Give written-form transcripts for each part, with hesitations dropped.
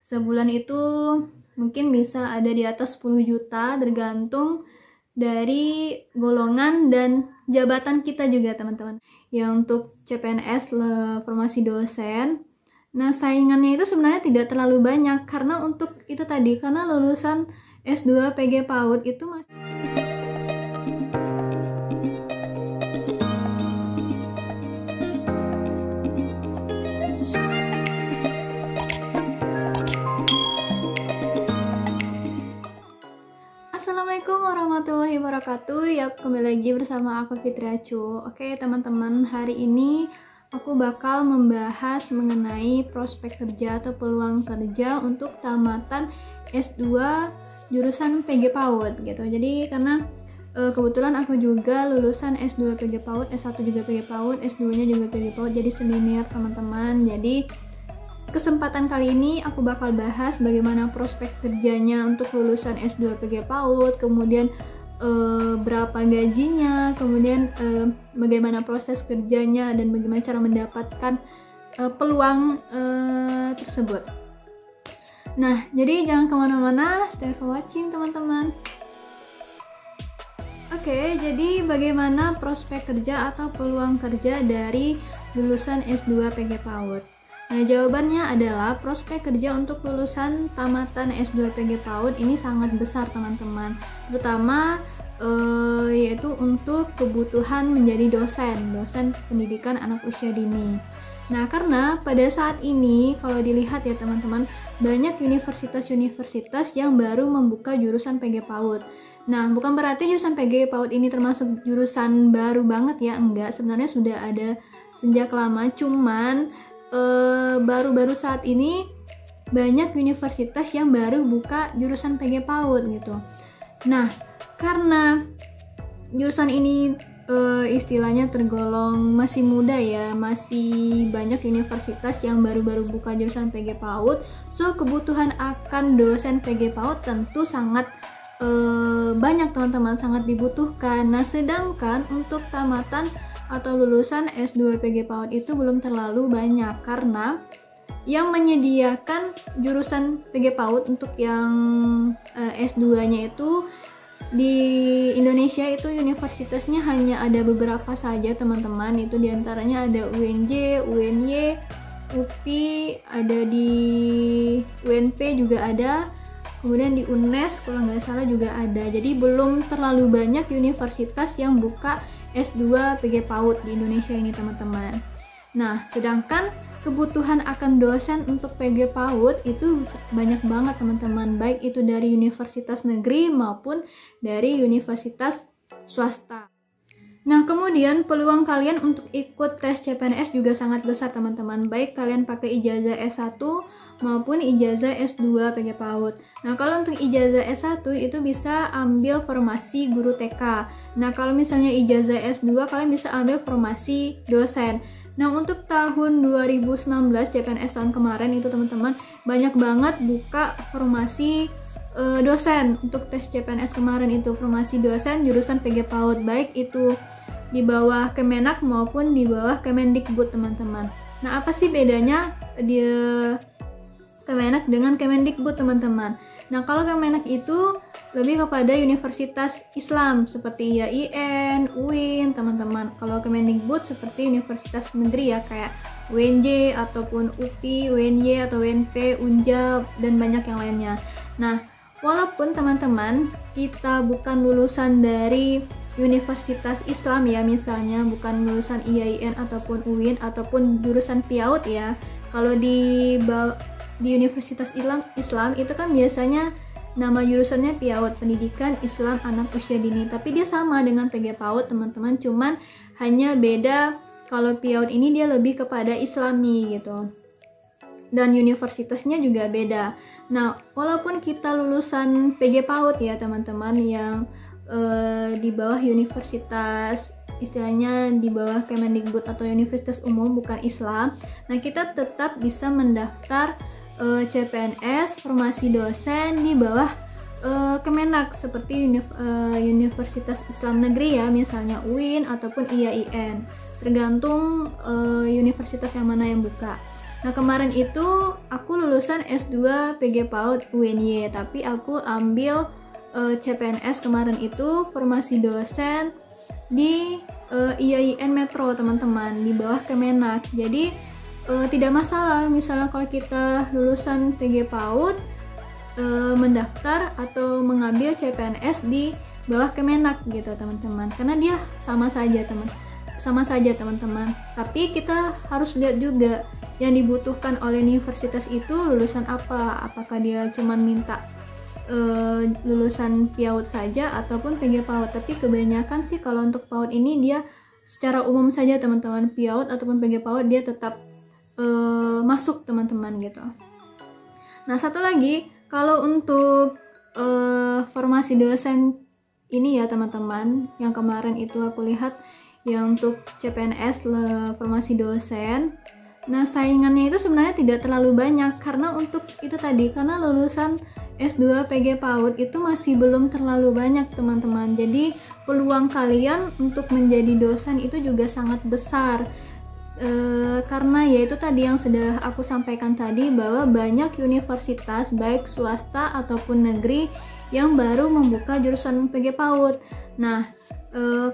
Sebulan itu mungkin bisa ada di atas 10 juta, tergantung dari golongan dan jabatan kita juga teman-teman. Yang untuk CPNS formasi dosen, nah saingannya itu sebenarnya tidak terlalu banyak, karena untuk itu tadi, karena lulusan S2 PG PAUD itu masih Assalamualaikum warahmatullahi wabarakatuh. Yap, kembali lagi bersama aku Fitri Acu. Oke teman-teman, hari ini aku bakal membahas mengenai prospek kerja atau peluang kerja untuk tamatan S2 jurusan PG PAUD gitu. Jadi karena kebetulan aku juga lulusan S2 PG PAUD, S1 juga PG PAUD, S2-nya juga PG PAUD, jadi senior teman-teman. Jadi kesempatan kali ini aku bakal bahas bagaimana prospek kerjanya untuk lulusan S2 PG PAUD, kemudian berapa gajinya, kemudian bagaimana proses kerjanya, dan bagaimana cara mendapatkan peluang tersebut. Nah, jadi jangan kemana-mana, stay for watching teman-teman. Oke, jadi bagaimana prospek kerja atau peluang kerja dari lulusan S2 PG PAUD? Nah, jawabannya adalah prospek kerja untuk lulusan tamatan S2 PG PAUD ini sangat besar teman-teman, terutama yaitu untuk kebutuhan menjadi dosen pendidikan anak usia dini. Nah, karena pada saat ini kalau dilihat ya teman-teman, banyak universitas-universitas yang baru membuka jurusan PG PAUD. Nah, bukan berarti jurusan PG PAUD ini termasuk jurusan baru banget ya, enggak, sebenarnya sudah ada sejak lama, cuman baru-baru saat ini banyak universitas yang baru buka jurusan PG PAUD gitu. Nah, karena jurusan ini istilahnya tergolong masih muda ya, masih banyak universitas yang baru-baru buka jurusan PG PAUD, so kebutuhan akan dosen PG PAUD tentu sangat banyak teman-teman, sangat dibutuhkan. Nah, sedangkan untuk tamatan atau lulusan S2 PG PAUD itu belum terlalu banyak, karena yang menyediakan jurusan PG PAUD untuk yang S2-nya itu di Indonesia itu universitasnya hanya ada beberapa saja teman-teman. Itu diantaranya ada UNJ, UNY, UPI, ada di UNP juga ada, kemudian di UNES kalau nggak salah juga ada. Jadi belum terlalu banyak universitas yang buka S2 PG PAUD di Indonesia ini teman-teman. Nah, sedangkan kebutuhan akan dosen untuk PG PAUD itu banyak banget teman-teman, baik itu dari universitas negeri maupun dari universitas swasta. Nah, kemudian peluang kalian untuk ikut tes CPNS juga sangat besar teman-teman, baik kalian pakai ijazah S1 maupun ijazah S2 PG PAUD. Nah, kalau untuk ijazah S1 itu bisa ambil formasi guru TK. Nah, kalau misalnya ijazah S2 kalian bisa ambil formasi dosen. Nah, untuk tahun 2019 CPNS tahun kemarin itu teman-teman banyak banget buka formasi dosen. Untuk tes CPNS kemarin itu formasi dosen jurusan PG PAUD, baik itu di bawah Kemenak maupun di bawah Kemendikbud teman-teman. Nah, apa sih bedanya dia Kemenak dengan Kemendikbud teman-teman? Nah, kalau Kemenak itu lebih kepada universitas Islam seperti IAIN, UIN teman-teman. Kalau Kemendikbud seperti universitas negeri ya, kayak UNJ ataupun UPI, UNY atau UNP, UNJAB, dan banyak yang lainnya. Nah, walaupun teman-teman kita bukan lulusan dari universitas Islam ya, misalnya bukan lulusan IAIN ataupun UIN ataupun jurusan PIAUD ya. Kalau di Universitas Islam itu kan biasanya nama jurusannya PIAUD, Pendidikan Islam Anak Usia Dini, tapi dia sama dengan PG PAUD teman-teman, cuman hanya beda kalau PIAUD ini dia lebih kepada Islami gitu, dan universitasnya juga beda. Nah, walaupun kita lulusan PG PAUD ya teman-teman, yang di bawah universitas, istilahnya di bawah Kemendikbud atau universitas umum bukan Islam, nah kita tetap bisa mendaftar CPNS formasi dosen di bawah Kemenak seperti Universitas Islam Negeri ya, misalnya UIN ataupun IAIN, tergantung universitas yang mana yang buka. Nah, kemarin itu aku lulusan S2 PG PAUD UNY, tapi aku ambil CPNS kemarin itu formasi dosen di IAIN Metro teman-teman, di bawah Kemenak. Jadi tidak masalah misalnya kalau kita lulusan PG PAUD mendaftar atau mengambil CPNS di bawah Kemenak gitu teman-teman, karena dia sama saja teman-teman. Tapi kita harus lihat juga yang dibutuhkan oleh universitas itu lulusan apa, apakah dia cuma minta lulusan PAUD saja ataupun PG PAUD. Tapi kebanyakan sih kalau untuk PAUD ini dia secara umum saja teman-teman, PAUD ataupun PG PAUD dia tetap masuk teman-teman gitu. Nah, satu lagi kalau untuk formasi dosen ini ya teman-teman, yang kemarin itu aku lihat yang untuk CPNS formasi dosen. Nah, saingannya itu sebenarnya tidak terlalu banyak karena untuk itu tadi, karena lulusan S2 PG PAUD itu masih belum terlalu banyak teman-teman. Jadi peluang kalian untuk menjadi dosen itu juga sangat besar. Karena ya itu tadi yang sudah aku sampaikan tadi, bahwa banyak universitas baik swasta ataupun negeri yang baru membuka jurusan PG PAUD. Nah,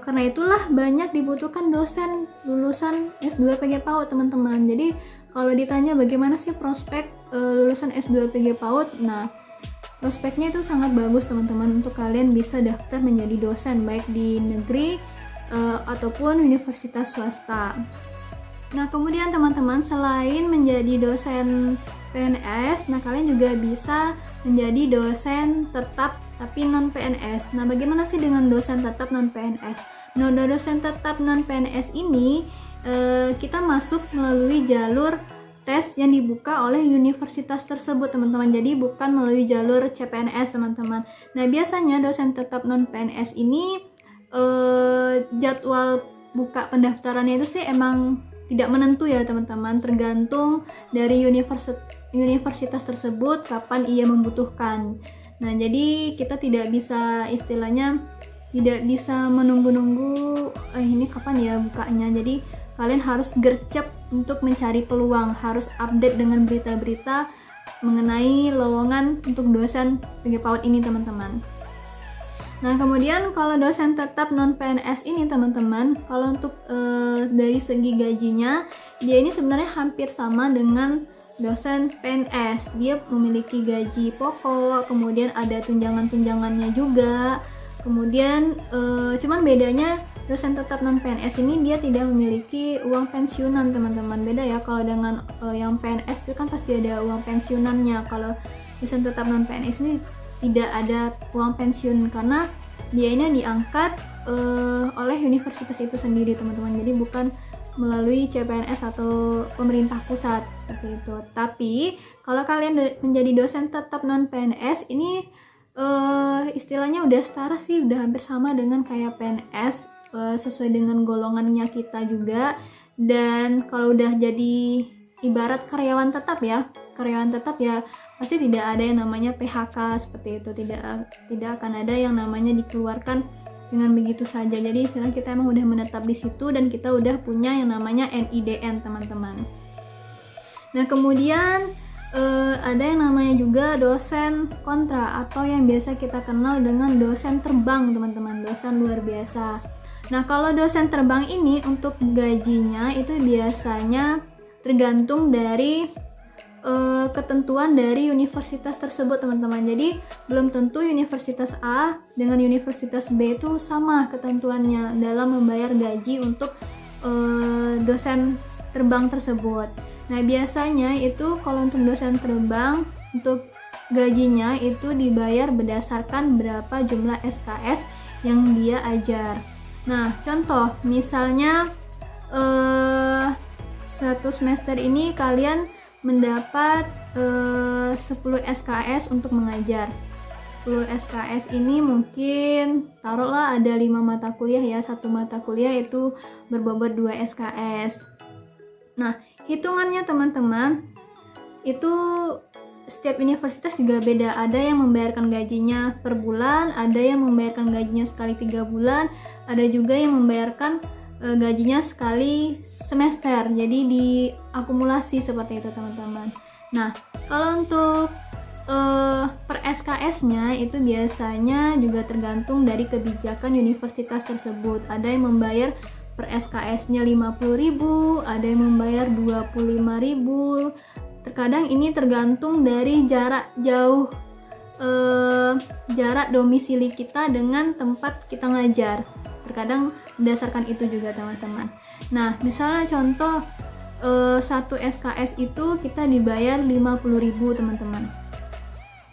karena itulah banyak dibutuhkan dosen lulusan S2 PG PAUD teman-teman. Jadi kalau ditanya bagaimana sih prospek lulusan S2 PG PAUD, nah prospeknya itu sangat bagus teman-teman untuk kalian bisa daftar menjadi dosen baik di negeri ataupun universitas swasta. Nah, kemudian teman-teman, selain menjadi dosen PNS, nah kalian juga bisa menjadi dosen tetap tapi non PNS. Nah, bagaimana sih dengan dosen tetap non PNS? Nah, dosen tetap non PNS ini kita masuk melalui jalur tes yang dibuka oleh universitas tersebut teman-teman. Jadi bukan melalui jalur CPNS teman-teman. Nah, biasanya dosen tetap non PNS ini jadwal buka pendaftarannya itu sih emang tidak menentu ya teman-teman, tergantung dari universitas tersebut kapan ia membutuhkan. Nah, jadi kita tidak bisa istilahnya tidak bisa menunggu-nunggu ini kapan ya bukanya. Jadi kalian harus gercep untuk mencari peluang, harus update dengan berita-berita mengenai lowongan untuk dosen PG PAUD ini teman-teman. Nah, kemudian kalau dosen tetap non PNS ini teman-teman, kalau untuk dari segi gajinya, dia ini sebenarnya hampir sama dengan dosen PNS. Dia memiliki gaji pokok, kemudian ada tunjangan-tunjangannya juga. Kemudian cuman bedanya dosen tetap non PNS ini dia tidak memiliki uang pensiunan teman-teman. Beda ya, kalau dengan yang PNS itu kan pasti ada uang pensiunannya. Kalau dosen tetap non PNS ini tidak ada uang pensiun karena dia ini diangkat oleh universitas itu sendiri teman-teman. Jadi bukan melalui CPNS atau pemerintah pusat seperti itu. Tapi kalau kalian menjadi dosen tetap non PNS ini istilahnya udah setara sih, udah hampir sama dengan kayak PNS, sesuai dengan golongannya kita juga. Dan kalau udah jadi ibarat karyawan tetap ya pasti tidak ada yang namanya PHK seperti itu, tidak akan ada yang namanya dikeluarkan dengan begitu saja. Jadi istilah kita emang udah menetap di situ dan kita udah punya yang namanya NIDN teman-teman. Nah, kemudian ada yang namanya juga dosen kontra atau yang biasa kita kenal dengan dosen terbang teman-teman, dosen luar biasa. Nah, kalau dosen terbang ini untuk gajinya itu biasanya tergantung dari ketentuan dari universitas tersebut teman-teman. Jadi belum tentu universitas A dengan universitas B itu sama ketentuannya dalam membayar gaji untuk dosen terbang tersebut. Nah, biasanya itu kalau untuk dosen terbang untuk gajinya itu dibayar berdasarkan berapa jumlah SKS yang dia ajar. Nah, contoh misalnya satu semester ini kalian mendapat 10 SKS untuk mengajar. 10 SKS ini mungkin taruhlah ada 5 mata kuliah ya, satu mata kuliah itu berbobot 2 SKS. Nah, hitungannya teman-teman itu setiap universitas juga beda. Ada yang membayarkan gajinya per bulan, ada yang membayarkan gajinya sekali 3 bulan, ada juga yang membayarkan gajinya sekali semester, jadi diakumulasi seperti itu teman-teman. Nah, kalau untuk per SKS-nya itu biasanya juga tergantung dari kebijakan universitas tersebut. Ada yang membayar per SKS-nya 50.000, ada yang membayar 25.000. Terkadang ini tergantung dari jarak jauh, jarak domisili kita dengan tempat kita ngajar. Terkadang berdasarkan itu juga teman-teman. Nah, misalnya contoh satu SKS itu kita dibayar 50.000 teman-teman,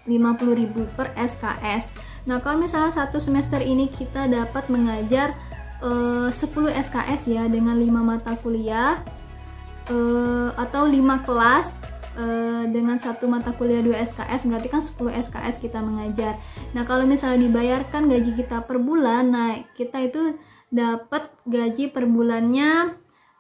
50.000 per SKS. Nah, kalau misalnya satu semester ini kita dapat mengajar 10 SKS ya, dengan 5 mata kuliah atau 5 kelas dengan satu mata kuliah 2 SKS, berarti kan 10 SKS kita mengajar. Nah, kalau misalnya dibayarkan gaji kita per bulan, nah kita itu dapat gaji per bulannya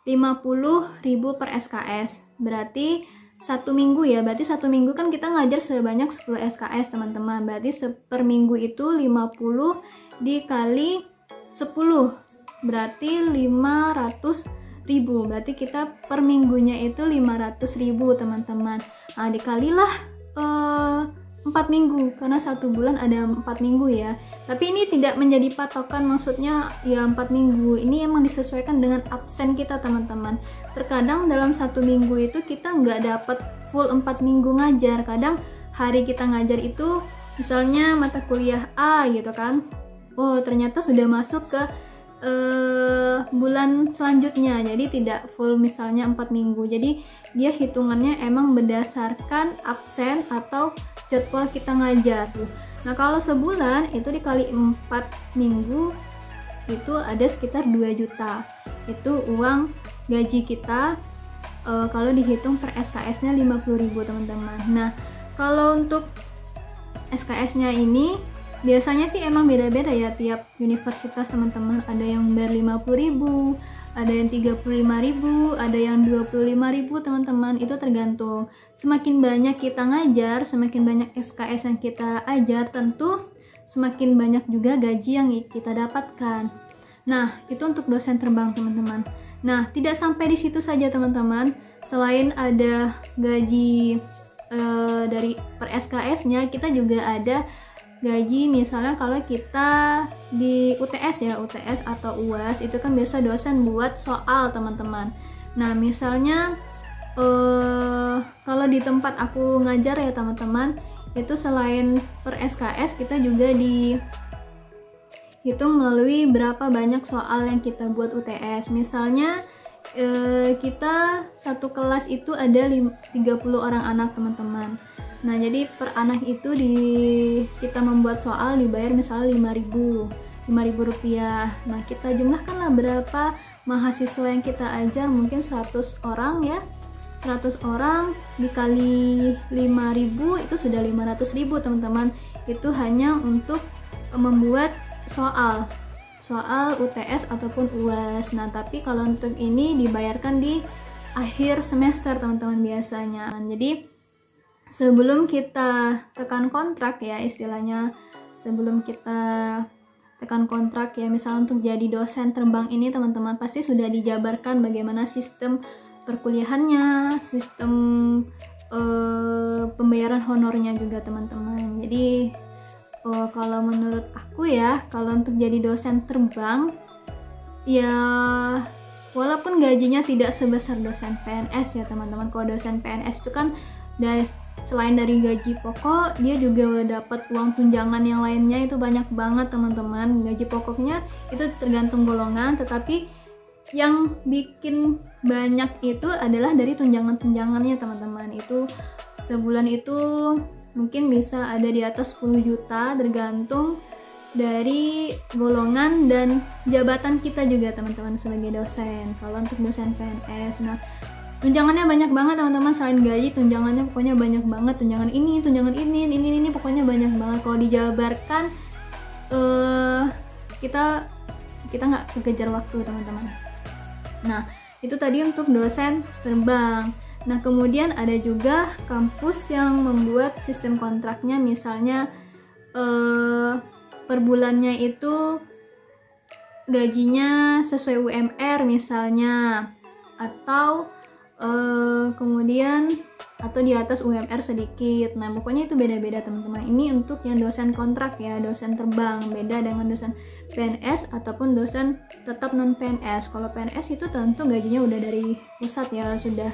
50.000 per SKS. Berarti satu minggu ya, berarti satu minggu kan kita ngajar sebanyak 10 SKS teman-teman. Berarti per minggu itu 50 dikali 10, berarti 500.000. Berarti kita per minggunya itu 500.000 teman-teman. Nah, dikalilah 4 minggu, karena satu bulan ada 4 minggu ya. Tapi ini tidak menjadi patokan, maksudnya ya 4 minggu ini emang disesuaikan dengan absen kita teman-teman. Terkadang dalam satu minggu itu kita nggak dapat full 4 minggu ngajar. Kadang hari kita ngajar itu misalnya mata kuliah A gitu kan, oh ternyata sudah masuk ke bulan selanjutnya, jadi tidak full misalnya 4 minggu. Jadi dia hitungannya emang berdasarkan absen atau jadwal kita ngajar. Nah, kalau sebulan itu dikali 4 minggu itu ada sekitar 2 juta. Itu uang gaji kita kalau dihitung per SKS-nya 50.000 teman-teman. Nah, kalau untuk SKS-nya ini biasanya sih emang beda-beda ya tiap universitas teman-teman. Ada yang bayar 50.000, ada yang 35.000, ada yang 25.000 teman-teman. Itu tergantung. Semakin banyak kita ngajar, semakin banyak SKS yang kita ajar, tentu semakin banyak juga gaji yang kita dapatkan. Nah, itu untuk dosen terbang teman-teman. Nah, tidak sampai di situ saja teman-teman. Selain ada gaji dari per SKS-nya, kita juga ada gaji misalnya kalau kita di UTS ya, UTS atau UAS itu kan biasa dosen buat soal teman-teman. Nah, misalnya kalau di tempat aku ngajar ya teman-teman, itu selain per SKS kita juga dihitung melalui berapa banyak soal yang kita buat UTS. Misalnya kita satu kelas itu ada 30 orang anak teman-teman. Nah, jadi per anak itu kita membuat soal dibayar misalnya 5.000 rupiah. Nah, kita jumlahkanlah berapa mahasiswa yang kita ajar, mungkin 100 orang ya. 100 orang dikali 5.000 itu sudah 500.000 teman-teman. Itu hanya untuk membuat soal UTS ataupun UAS. Nah, tapi kalau untuk ini dibayarkan di akhir semester teman-teman biasanya. Jadi sebelum kita tekan kontrak ya, istilahnya sebelum kita tekan kontrak ya, misalnya untuk jadi dosen terbang ini teman-teman pasti sudah dijabarkan bagaimana sistem perkuliahannya, sistem pembayaran honornya juga teman-teman. Jadi kalau menurut aku ya, kalau untuk jadi dosen terbang ya walaupun gajinya tidak sebesar dosen PNS ya teman-teman. Kalau dosen PNS itu kan selain dari gaji pokok, dia juga dapat uang tunjangan yang lainnya, itu banyak banget teman-teman. Gaji pokoknya itu tergantung golongan, tetapi yang bikin banyak itu adalah dari tunjangan-tunjangannya teman-teman. Itu sebulan itu mungkin bisa ada di atas 10 juta tergantung dari golongan dan jabatan kita juga teman-teman sebagai dosen. Kalau untuk dosen PNS, nah tunjangannya banyak banget teman-teman. Selain gaji, tunjangannya pokoknya banyak banget. Tunjangan ini pokoknya banyak banget. Kalau dijabarkan kita nggak kekejar waktu teman-teman. Nah, itu tadi untuk dosen terbang. Nah, kemudian ada juga kampus yang membuat sistem kontraknya, misalnya per bulannya itu gajinya sesuai UMR misalnya, atau kemudian atau di atas UMR sedikit. Nah, pokoknya itu beda-beda teman-teman. Ini untuk yang dosen kontrak ya, dosen terbang, beda dengan dosen PNS ataupun dosen tetap non PNS. Kalau PNS itu tentu gajinya udah dari pusat ya, sudah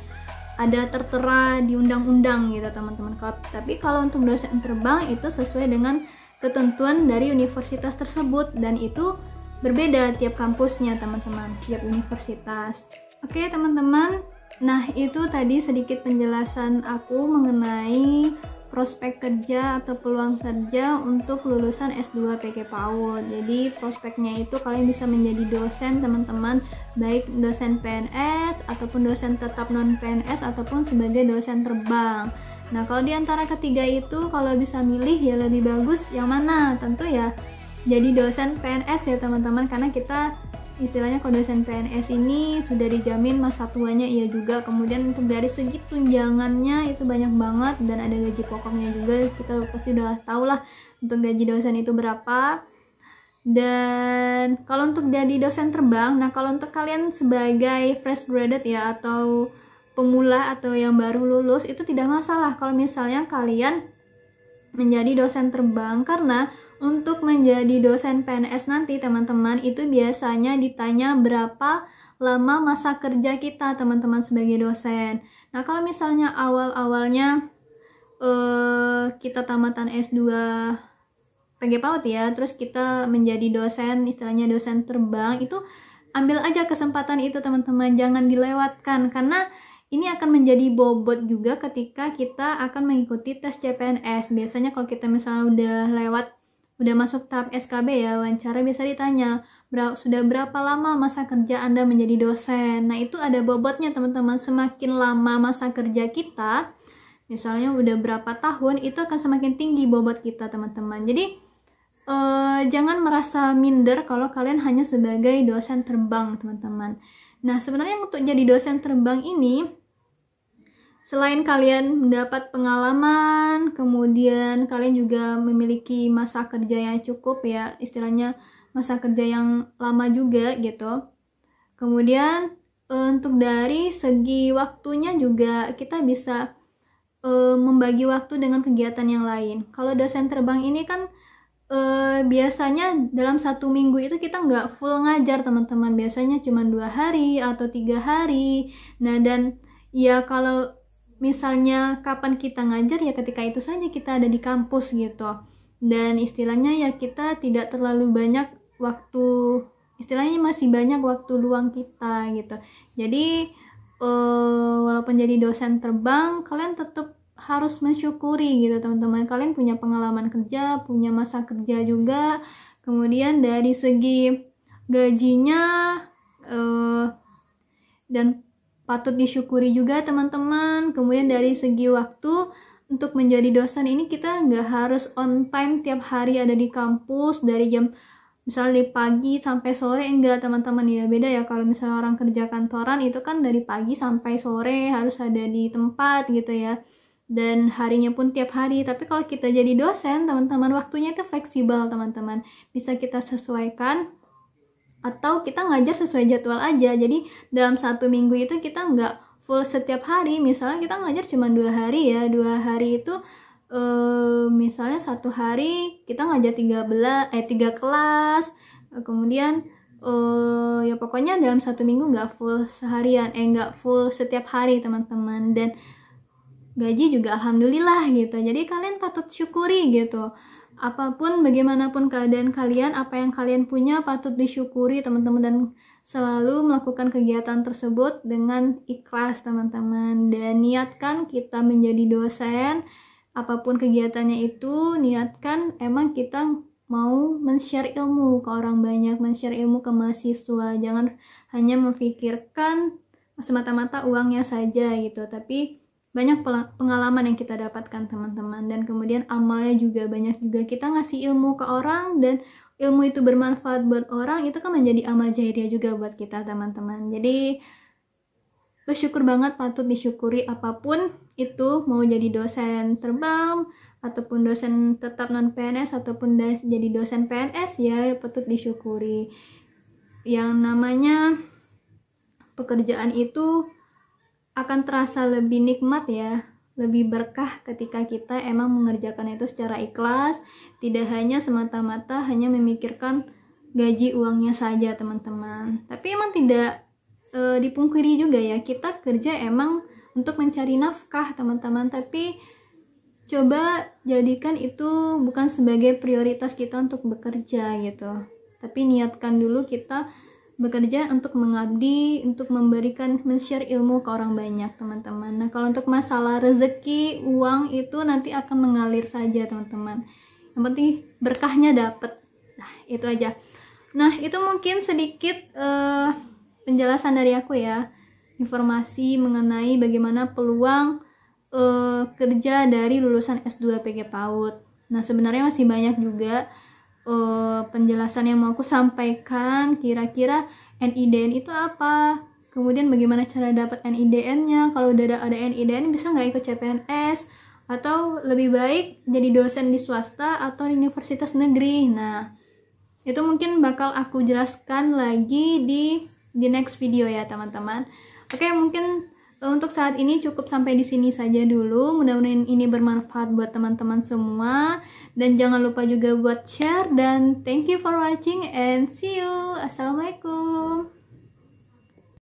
ada tertera di undang-undang gitu teman-teman. Tapi kalau untuk dosen terbang itu sesuai dengan ketentuan dari universitas tersebut, dan itu berbeda tiap kampusnya teman-teman, tiap universitas. Oke teman-teman, nah itu tadi sedikit penjelasan aku mengenai prospek kerja atau peluang kerja untuk lulusan S2 PG PAUD. Jadi prospeknya itu kalian bisa menjadi dosen teman-teman, baik dosen PNS ataupun dosen tetap non PNS ataupun sebagai dosen terbang. Nah kalau di antara ketiga itu kalau bisa milih ya lebih bagus yang mana? Tentu ya jadi dosen PNS ya teman-teman, karena kita istilahnya kalau dosen PNS ini sudah dijamin masa tuanya iya juga, kemudian untuk dari segi tunjangannya itu banyak banget, dan ada gaji pokoknya juga, kita pasti udah tahu lah untuk gaji dosen itu berapa. Dan kalau untuk jadi dosen terbang, nah kalau untuk kalian sebagai fresh graduate ya atau pemula atau yang baru lulus itu tidak masalah kalau misalnya kalian menjadi dosen terbang, karena untuk menjadi dosen PNS nanti teman-teman itu biasanya ditanya berapa lama masa kerja kita teman-teman sebagai dosen. Nah kalau misalnya awal-awalnya kita tamatan S2 PG PAUD ya, terus kita menjadi dosen, istilahnya dosen terbang, itu ambil aja kesempatan itu teman-teman, jangan dilewatkan, karena ini akan menjadi bobot juga ketika kita akan mengikuti tes CPNS. Biasanya kalau kita misalnya udah masuk tahap SKB ya, wawancara biasa ditanya, sudah berapa lama masa kerja Anda menjadi dosen? Nah itu ada bobotnya teman-teman, semakin lama masa kerja kita, misalnya udah berapa tahun, itu akan semakin tinggi bobot kita teman-teman. Jadi jangan merasa minder kalau kalian hanya sebagai dosen terbang teman-teman. Nah sebenarnya untuk jadi dosen terbang ini, selain kalian mendapat pengalaman, kemudian kalian juga memiliki masa kerja yang cukup ya, istilahnya masa kerja yang lama juga gitu. Kemudian untuk dari segi waktunya juga kita bisa membagi waktu dengan kegiatan yang lain. Kalau dosen terbang ini kan biasanya dalam 1 minggu itu kita nggak full ngajar teman-teman, biasanya cuma 2 hari atau 3 hari. Nah dan ya kalau misalnya kapan kita ngajar ya ketika itu saja kita ada di kampus gitu, dan istilahnya ya kita tidak terlalu banyak waktu, istilahnya masih banyak waktu luang kita gitu. Jadi walaupun jadi dosen terbang, kalian tetap harus mensyukuri gitu teman-teman, kalian punya pengalaman kerja, punya masa kerja juga, kemudian dari segi gajinya dan patut disyukuri juga teman-teman. Kemudian dari segi waktu, untuk menjadi dosen ini kita nggak harus on time tiap hari ada di kampus dari jam misalnya dari pagi sampai sore, enggak teman-teman ya, beda ya kalau misalnya orang kerja kantoran itu kan dari pagi sampai sore harus ada di tempat gitu ya, dan harinya pun tiap hari. Tapi kalau kita jadi dosen teman-teman, waktunya itu fleksibel teman-teman, bisa kita sesuaikan atau kita ngajar sesuai jadwal aja. Jadi dalam 1 minggu itu kita nggak full setiap hari, misalnya kita ngajar cuma 2 hari ya, 2 hari itu misalnya 1 hari kita ngajar 3 kelas, kemudian ya pokoknya dalam 1 minggu nggak full seharian, nggak full setiap hari teman-teman, dan gaji juga alhamdulillah gitu. Jadi kalian patut syukuri gitu, apapun bagaimanapun keadaan kalian, apa yang kalian punya patut disyukuri teman-teman, dan selalu melakukan kegiatan tersebut dengan ikhlas teman-teman, dan niatkan kita menjadi dosen, apapun kegiatannya itu niatkan emang kita mau men-share ilmu ke orang banyak, men-share ilmu ke mahasiswa, jangan hanya memikirkan semata-mata uangnya saja gitu, tapi banyak pengalaman yang kita dapatkan teman-teman, dan kemudian amalnya juga banyak juga, kita ngasih ilmu ke orang dan ilmu itu bermanfaat buat orang, itu kan menjadi amal jariah juga buat kita teman-teman. Jadi bersyukur banget, patut disyukuri apapun itu, mau jadi dosen terbang ataupun dosen tetap non PNS ataupun jadi dosen PNS ya, patut disyukuri. yang namanya pekerjaan itu akan terasa lebih nikmat ya, lebih berkah ketika kita emang mengerjakan itu secara ikhlas, tidak hanya semata-mata hanya memikirkan gaji uangnya saja teman-teman. Tapi emang tidak dipungkiri juga ya, kita kerja emang untuk mencari nafkah teman-teman, tapi coba jadikan itu bukan sebagai prioritas kita untuk bekerja gitu, tapi niatkan dulu kita bekerja untuk mengabdi, untuk memberikan, men-share ilmu ke orang banyak teman-teman. Nah kalau untuk masalah rezeki, uang itu nanti akan mengalir saja teman-teman, yang penting berkahnya dapet. Nah itu aja. Nah itu mungkin sedikit penjelasan dari aku ya, informasi mengenai bagaimana peluang kerja dari lulusan S2 PG PAUD. Nah sebenarnya masih banyak juga penjelasan yang mau aku sampaikan, kira-kira NIDN itu apa, kemudian bagaimana cara dapat NIDN-nya, kalau udah ada NIDN bisa nggak ikut CPNS, atau lebih baik jadi dosen di swasta atau di universitas negeri. Nah itu mungkin bakal aku jelaskan lagi di next video ya teman-teman. Oke, mungkin untuk saat ini cukup sampai di sini saja dulu. Mudah-mudahan ini bermanfaat buat teman-teman semua. Dan jangan lupa juga buat share. Dan thank you for watching and see you. Assalamualaikum.